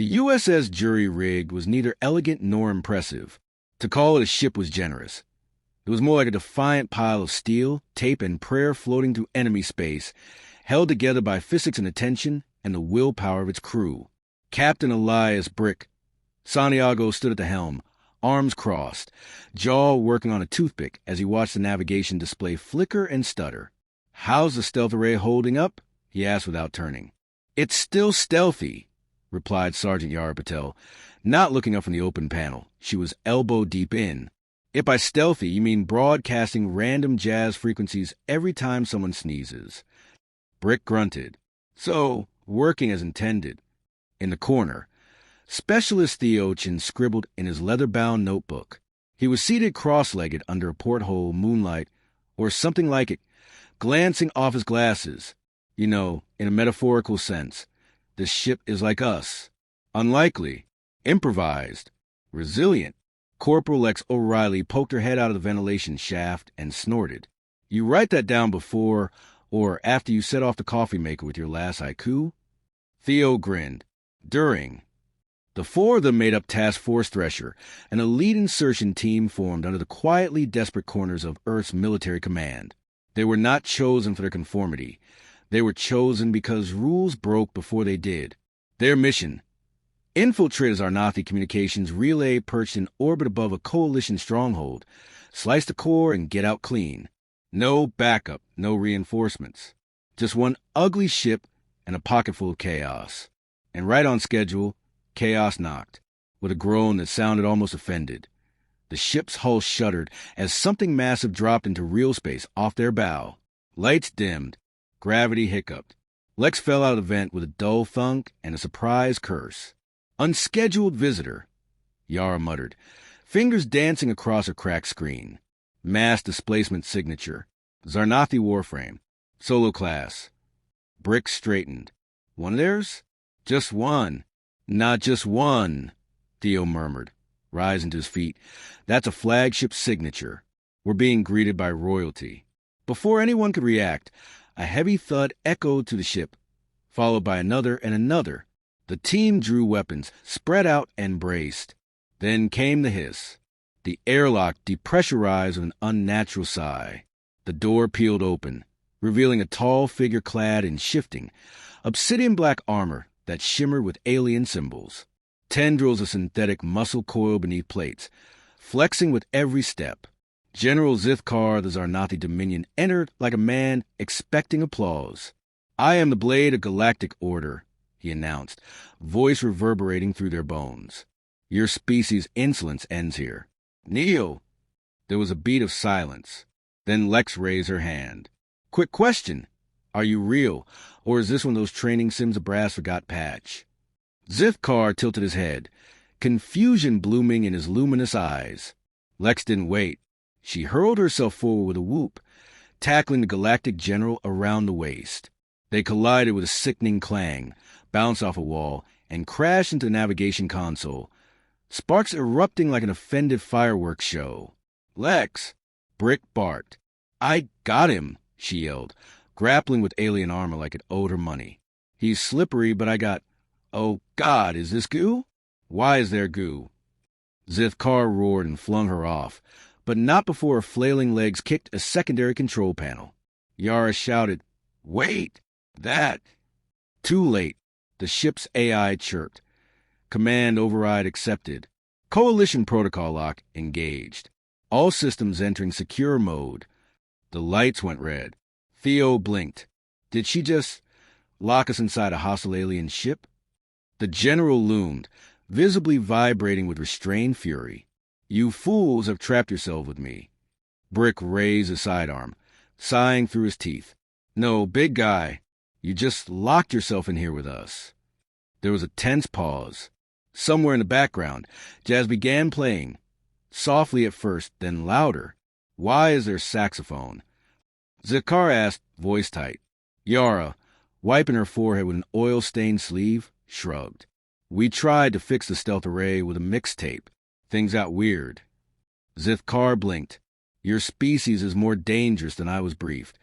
The USS Jury Rig was neither elegant nor impressive. To call it a ship was generous. It was more like a defiant pile of steel, tape, and prayer floating through enemy space, held together by physics and attention and the willpower of its crew. Captain Elias Brick. Santiago stood at the helm, arms crossed, jaw working on a toothpick as he watched the navigation display flicker and stutter. "How's the stealth array holding up?" he asked without turning. "It's still stealthy," replied Sergeant Yara Patel, not looking up from the open panel. She was elbow deep in. "If by stealthy you mean broadcasting random jazz frequencies every time someone sneezes." Brick grunted. "So, working as intended." In the corner, Specialist Theochin scribbled in his leather-bound notebook. He was seated cross-legged under a porthole moonlight, or something like it, glancing off his glasses. You know, in a metaphorical sense, this ship is like us. Unlikely, improvised, resilient. Corporal Lex O'Reilly poked her head out of the ventilation shaft and snorted. "You write that down before or after you set off the coffee maker with your last haiku?" Theo grinned. "During." The four of them made up Task Force Thresher, an elite insertion team formed under the quietly desperate corners of Earth's military command. They were not chosen for their conformity. They were chosen because rules broke before they did. Their mission: infiltrate Zarnathi communications relay perched in orbit above a coalition stronghold, slice the core and get out clean. No backup, no reinforcements. Just one ugly ship and a pocketful of chaos. And right on schedule, chaos knocked, with a groan that sounded almost offended. The ship's hull shuddered as something massive dropped into real space off their bow. Lights dimmed. Gravity hiccuped. Lex fell out of the vent with a dull thunk and a surprise curse. "Unscheduled visitor," Yara muttered, fingers dancing across a cracked screen. Mass displacement signature. Zarnathi warframe. Solo class. Brick straightened. "One of theirs?" "Just one." "Not just one," Theo murmured, rising to his feet. "That's a flagship signature. We're being greeted by royalty." Before anyone could react, a heavy thud echoed through the ship, followed by another and another. The team drew weapons, spread out, and braced. Then came the hiss. The airlock depressurized with an unnatural sigh. The door peeled open, revealing a tall figure clad in shifting, obsidian-black armor that shimmered with alien symbols. Tendrils of synthetic muscle coiled beneath plates, flexing with every step. General Zithkar, the Zarnathi Dominion, entered like a man expecting applause. "I am the blade of Galactic order," he announced, voice reverberating through their bones. "Your species' insolence ends here." "Neo!" There was a beat of silence. Then Lex raised her hand. "Quick question. Are you real, or is this one of those training sims a brass forgot patch?" Zithkar tilted his head, confusion blooming in his luminous eyes. Lex didn't wait. She hurled herself forward with a whoop, tackling the Galactic General around the waist. They collided with a sickening clang, bounced off a wall, and crashed into the navigation console, sparks erupting like an offended fireworks show. "Lex!" Brick barked. "I got him," she yelled, grappling with alien armor like it owed her money. "He's slippery, but I got—" "Oh, God, is this goo?" "Why is there goo?" Zithkar roared and flung her off, but not before her flailing legs kicked a secondary control panel. Yara shouted, "Wait! That—" Too late. The ship's AI chirped. Command override accepted. Coalition protocol lock engaged. All systems entering secure mode. The lights went red. Theo blinked. Did she just lock us inside a hostile alien ship? The general loomed, visibly vibrating with restrained fury. "You fools have trapped yourself with me." Brick raised a sidearm, sighing through his teeth. "No, big guy. You just locked yourself in here with us." There was a tense pause. Somewhere in the background, Jazz began playing, softly at first, then louder. "Why is there saxophone?" Zithkar asked, voice tight. Yara, wiping her forehead with an oil-stained sleeve, shrugged. "We tried to fix the stealth array with a mixtape. Things got weird." Zithkar blinked. "Your species is more dangerous than I was briefed."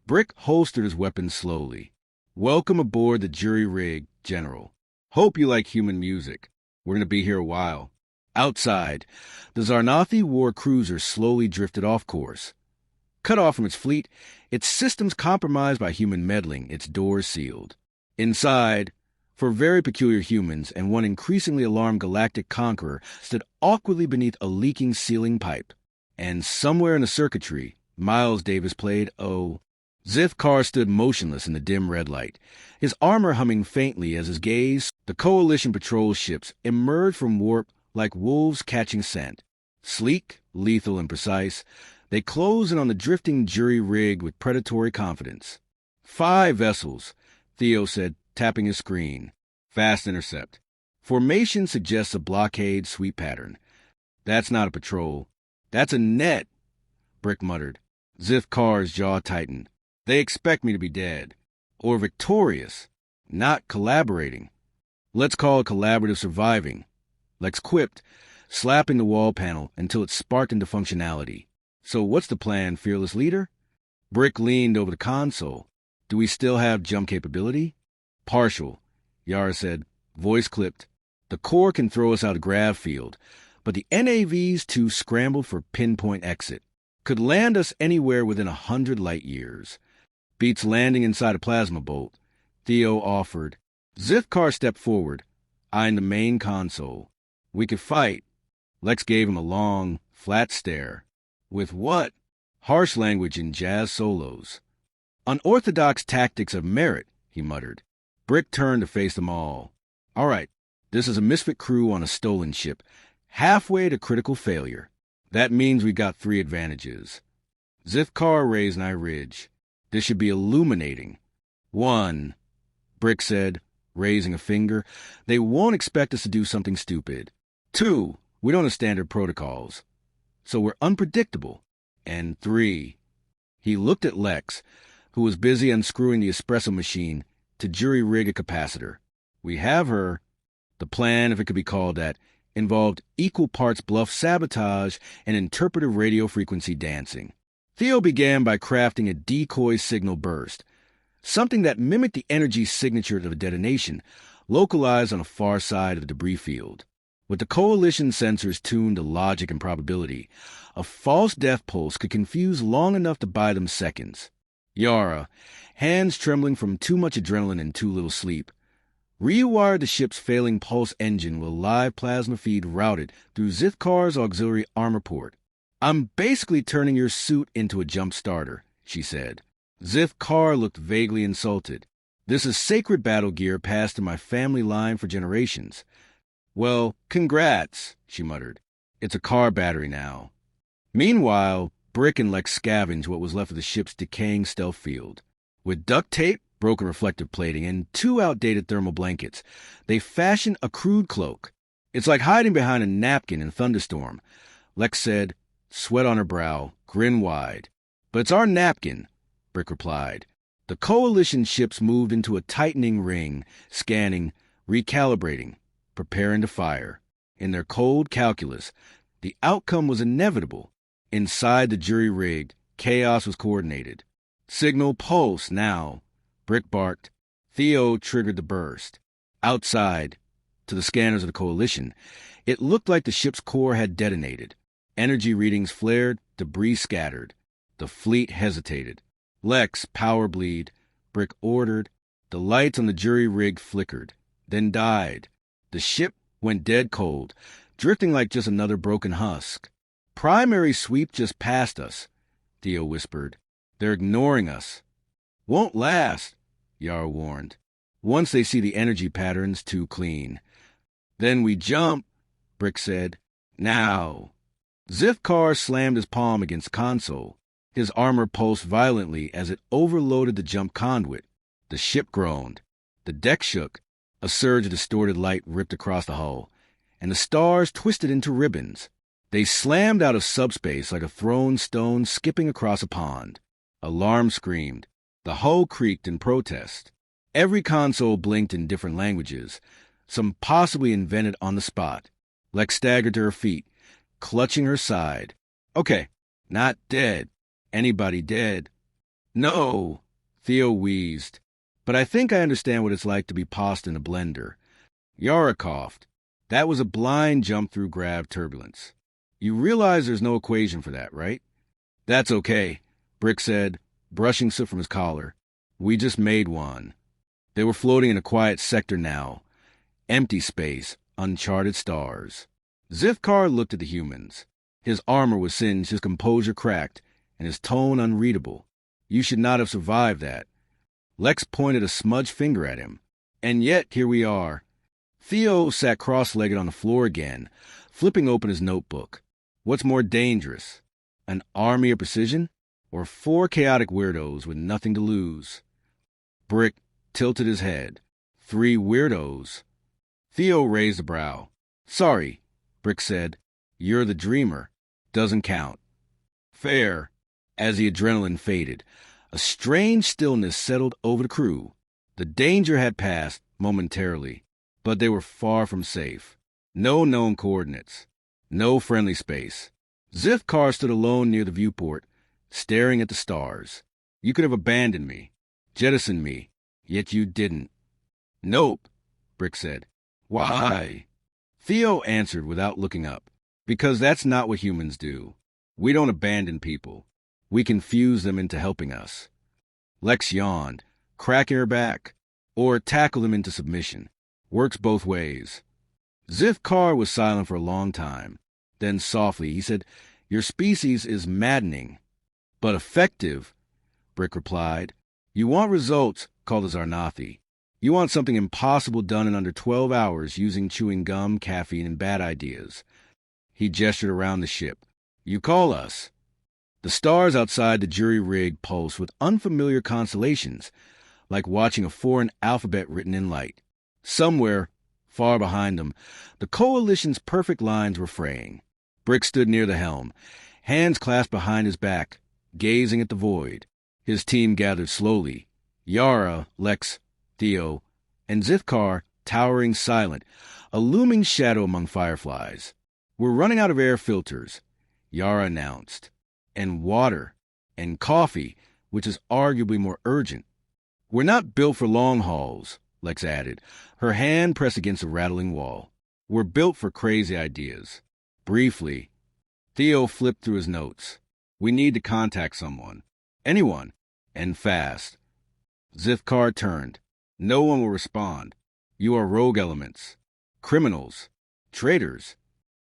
Brick holstered his weapon slowly. "Welcome aboard the Jury Rig, General. Hope you like human music. We're going to be here a while. Outside, the Zarnathi war cruiser slowly drifted off course. Cut off from its fleet, its systems compromised by human meddling, its doors sealed. Inside, for very peculiar humans and one increasingly alarmed galactic conqueror, stood awkwardly beneath a leaking ceiling pipe. And somewhere in the circuitry, Miles Davis played "Oh." Zith Carr stood motionless in the dim red light, his armor humming faintly as his gaze. The Coalition patrol ships emerged from warp like wolves catching scent. Sleek, lethal, and precise, they closed in on the drifting jury rig with predatory confidence. 5 vessels, Theo said, tapping his screen. Fast intercept. Formation suggests a blockade sweep pattern. That's not a patrol. That's a net, Brick muttered. Zith Carr's jaw tightened. They expect me to be dead. Or victorious. Not collaborating. Let's call it collaborative surviving. Lex quipped, slapping the wall panel until it sparked into functionality. So what's the plan, fearless leader? Brick leaned over the console. Do we still have jump capability? Partial, Yara said, voice clipped. The core can throw us out of grav field, but the NAV's too scrambled for pinpoint exit. Could land us anywhere within 100 light years. Beats landing inside a plasma bolt, Theo offered. Zith Carr stepped forward, eyeing the main console. We could fight. Lex gave him a long, flat stare. With what? Harsh language in jazz solos. Unorthodox tactics of merit, he muttered. Brick turned to face them all. All right, this is a misfit crew on a stolen ship, halfway to critical failure. That means we've got 3 advantages. Zith Carr raised an eye ridge. This should be illuminating. 1, Brick said, raising a finger. They won't expect us to do something stupid. 2, we don't have standard protocols, so we're unpredictable. And 3, he looked at Lex, who was busy unscrewing the espresso machine to jury-rig a capacitor. We have her. The plan, if it could be called that, involved equal parts bluff sabotage and interpretive radio frequency dancing. Theo began by crafting a decoy signal burst, something that mimicked the energy signature of a detonation, localized on the far side of the debris field. With the Coalition sensors tuned to logic and probability, a false death pulse could confuse long enough to buy them seconds. Yara, hands trembling from too much adrenaline and too little sleep, rewired the ship's failing pulse engine with a live plasma feed routed through Zith Carr's auxiliary armor port. I'm basically turning your suit into a jump starter, she said. Zith Carr looked vaguely insulted. This is sacred battle gear passed in my family line for generations. Well, congrats, she muttered. It's a car battery now. Meanwhile, Brick and Lex scavenged what was left of the ship's decaying stealth field. With duct tape, broken reflective plating, and 2 outdated thermal blankets, they fashioned a crude cloak. It's like hiding behind a napkin in a thunderstorm, Lex said, sweat on her brow, grin wide. But it's our napkin, Brick replied. The Coalition ships moved into a tightening ring, scanning, recalibrating, preparing to fire. In their cold calculus, the outcome was inevitable. Inside the jury rig, chaos was coordinated. Signal pulse now, Brick barked. Theo triggered the burst. Outside, to the scanners of the Coalition, it looked like the ship's core had detonated. Energy readings flared, debris scattered. The fleet hesitated. Lex, power bleed, Brick ordered. The lights on the jury rig flickered, then died. The ship went dead cold, drifting like just another broken husk. Primary sweep just passed us, Theo whispered. They're ignoring us. Won't last, Yara warned. Once they see the energy patterns too clean. Then we jump, Brick said. Now. Zith Carr slammed his palm against the console. His armor pulsed violently as it overloaded the jump conduit. The ship groaned. The deck shook. A surge of distorted light ripped across the hull, and the stars twisted into ribbons. They slammed out of subspace like a thrown stone skipping across a pond. Alarm screamed. The hull creaked in protest. Every console blinked in different languages, some possibly invented on the spot. Lex staggered to her feet, clutching her side. Okay, not dead. Anybody dead? No, Theo wheezed. But I think I understand what it's like to be tossed in a blender. Yara coughed. That was a blind jump through grav turbulence. You realize there's no equation for that, right? That's okay, Brick said, brushing soot from his collar. We just made one. They were floating in a quiet sector now. Empty space, uncharted stars. Zithkar looked at the humans. His armor was singed, his composure cracked, and his tone unreadable. You should not have survived that. Lex pointed a smudged finger at him. And yet, here we are. Theo sat cross-legged on the floor again, flipping open his notebook. What's more dangerous? An army of precision? Or 4 chaotic weirdos with nothing to lose? Brick tilted his head. 3 weirdos. Theo raised a brow. Sorry, Brick said. You're the dreamer. Doesn't count. Fair. As the adrenaline faded, a strange stillness settled over the crew. The danger had passed momentarily, but they were far from safe. No known coordinates. No friendly space. Zithkar stood alone near the viewport, staring at the stars. You could have abandoned me, jettisoned me, yet you didn't. Nope, Brick said. Why? Theo answered without looking up. Because that's not what humans do. We don't abandon people. We confuse them into helping us. Lex yawned, cracking her back, or tackle them into submission. Works both ways. Zithkar was silent for a long time. Then softly he said, Your species is maddening, but effective, Brick replied. You want results, called us Arnathi. You want something impossible done in under 12 hours using chewing gum, caffeine, and bad ideas. He gestured around the ship. You call us. The stars outside the jury rig pulsed with unfamiliar constellations, like watching a foreign alphabet written in light. Somewhere, far behind them, the coalition's perfect lines were fraying. Brick stood near the helm, hands clasped behind his back, gazing at the void. His team gathered slowly. Yara, Lex, Theo, and Zithkar towering silent, a looming shadow among fireflies. We're running out of air filters, Yara announced. And water, and coffee, which is arguably more urgent. We're not built for long hauls, Lex added, her hand pressed against a rattling wall. We're built for crazy ideas. Briefly, Theo flipped through his notes. We need to contact someone. Anyone. And fast. Zithkar turned. No one will respond. You are rogue elements. Criminals. Traitors.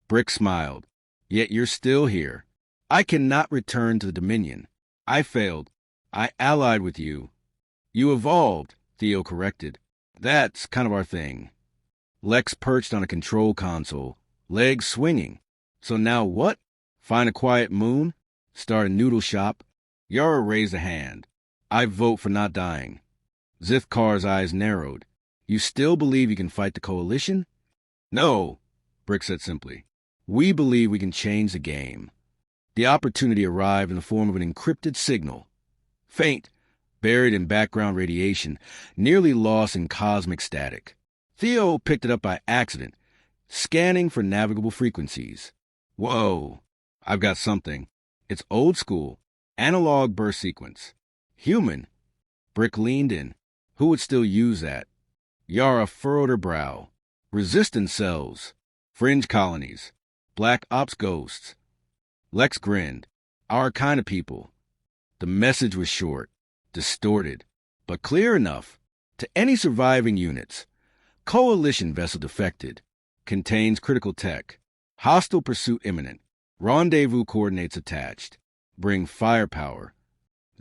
Brick smiled. Yet you're still here. I cannot return to the Dominion. I failed. I allied with you. You evolved, Theo corrected. That's kind of our thing. Lex perched on a control console, legs swinging. So now what? Find a quiet moon? Start a noodle shop? Yara raised a hand. I vote for not dying. Zithkar's eyes narrowed. You still believe you can fight the Coalition? No, Brick said simply. We believe we can change the game. The opportunity arrived in the form of an encrypted signal. Faint, buried in background radiation, nearly lost in cosmic static. Theo picked it up by accident, scanning for navigable frequencies. Whoa, I've got something. It's old school, analog burst sequence. Human. Brick leaned in. Who would still use that? Yara furrowed her brow. Resistance cells. Fringe colonies. Black ops ghosts. Lex grinned. Our kind of people. The message was short, distorted, but clear enough. To any surviving units. Coalition vessel defected. Contains critical tech. Hostile pursuit imminent. Rendezvous coordinates attached. Bring firepower.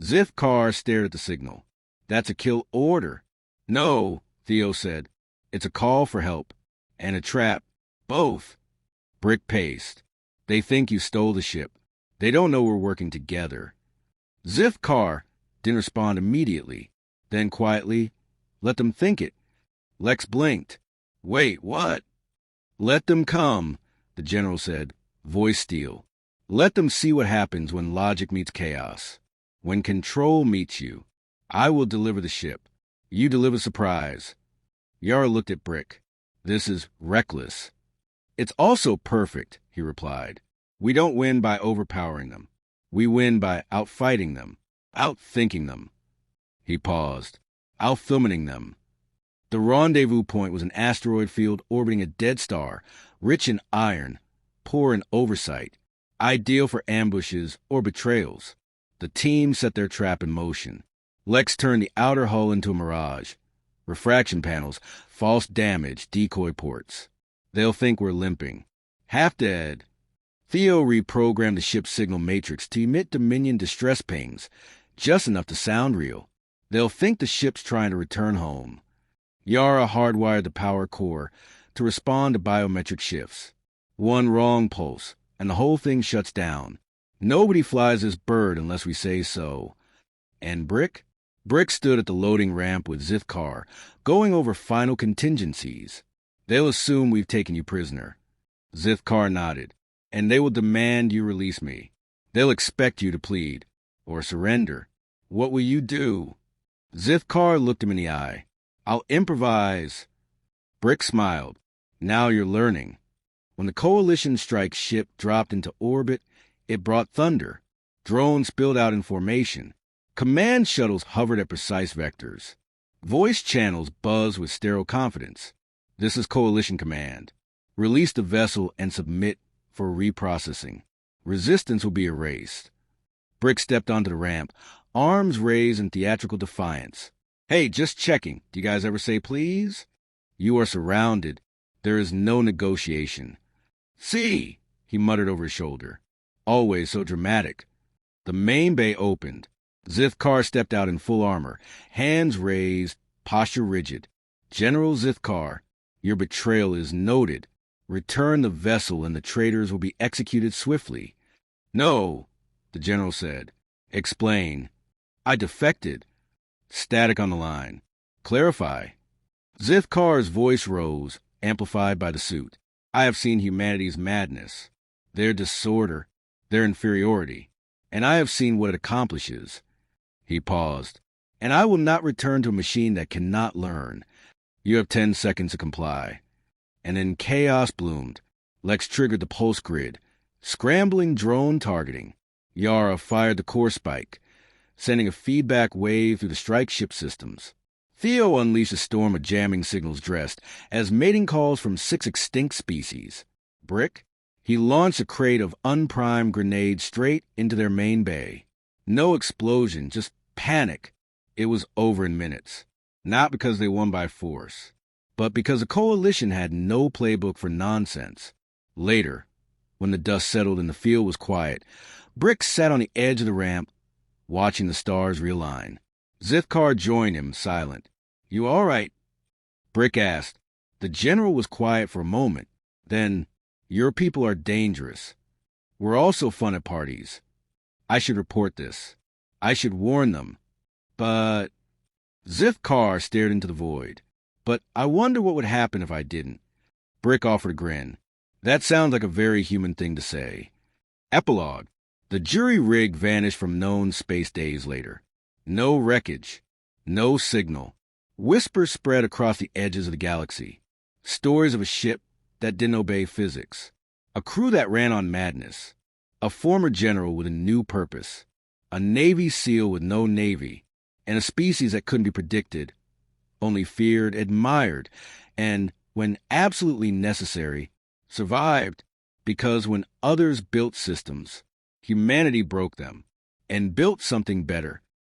Zithkar stared at the signal. That's a kill order. No, Theo said. It's a call for help. And a trap. Both. Brick paced. They think you stole the ship. They don't know we're working together. Zithkar didn't respond immediately. Then quietly, let them think it. Lex blinked. Wait, what? Let them come, the general said, voice steel. Let them see what happens when logic meets chaos. When control meets you. I will deliver the ship. You deliver surprise. Yara looked at Brick. This is reckless. It's also perfect, he replied. We don't win by overpowering them. We win by outfighting them, outthinking them. He paused. Outfilming them. The rendezvous point was an asteroid field orbiting a dead star, rich in iron, poor in oversight, ideal for ambushes or betrayals. The team set their trap in motion. Lex turned the outer hull into a mirage. Refraction panels, false damage, decoy ports. They'll think we're limping. Half dead. Theo reprogrammed the ship's signal matrix to emit Dominion distress pings, just enough to sound real. They'll think the ship's trying to return home. Yara hardwired the power core to respond to biometric shifts. One wrong pulse, and the whole thing shuts down. Nobody flies this bird unless we say so. And Brick? Brick stood at the loading ramp with Zithkar, going over final contingencies. They'll assume we've taken you prisoner. Zithkar nodded. And they will demand you release me. They'll expect you to plead. Or surrender. What will you do? Zithkar looked him in the eye. I'll improvise. Brick smiled. Now you're learning. When the Coalition strike ship dropped into orbit, it brought thunder. Drones spilled out in formation. Command shuttles hovered at precise vectors. Voice channels buzzed with sterile confidence. This is Coalition Command. Release the vessel and submit for reprocessing. Resistance will be erased. Brick stepped onto the ramp, arms raised in theatrical defiance. Hey, just checking. Do you guys ever say please? You are surrounded. There is no negotiation. See, he muttered over his shoulder. Always so dramatic. The main bay opened. Zithkar stepped out in full armor, hands raised, posture rigid. General Zithkar, your betrayal is noted. Return the vessel and the traitors will be executed swiftly. No, the general said. Explain. I defected. Static on the line. Clarify. Zithkar's voice rose, amplified by the suit. I have seen humanity's madness, their disorder, their inferiority, and I have seen what it accomplishes. He paused. And I will not return to a machine that cannot learn. You have 10 seconds to comply. And then chaos bloomed. Lex triggered the pulse grid. Scrambling drone targeting. Yara fired the core spike, sending a feedback wave through the strike ship systems. Theo unleashed a storm of jamming signals dressed as mating calls from 6 extinct species. Brick? He launched a crate of unprimed grenades straight into their main bay. No explosion, just panic. It was over in minutes. Not because they won by force, but because the Coalition had no playbook for nonsense. Later, when the dust settled and the field was quiet, Brick sat on the edge of the ramp, watching the stars realign. Zithkar joined him, silent. You all right? Brick asked. The general was quiet for a moment. Then, your people are dangerous. We're also fun at parties. I should report this. I should warn them. But... Zithkar stared into the void. But I wonder what would happen if I didn't. Brick offered a grin. That sounds like a very human thing to say. Epilogue. The jury rig vanished from known space days later. No wreckage. No signal. Whispers spread across the edges of the galaxy. Stories of a ship that didn't obey physics. A crew that ran on madness. A former general with a new purpose. A Navy SEAL with no Navy. And a species that couldn't be predicted. Only feared, admired, and, when absolutely necessary, survived. Because when others built systems, humanity broke them and built something better.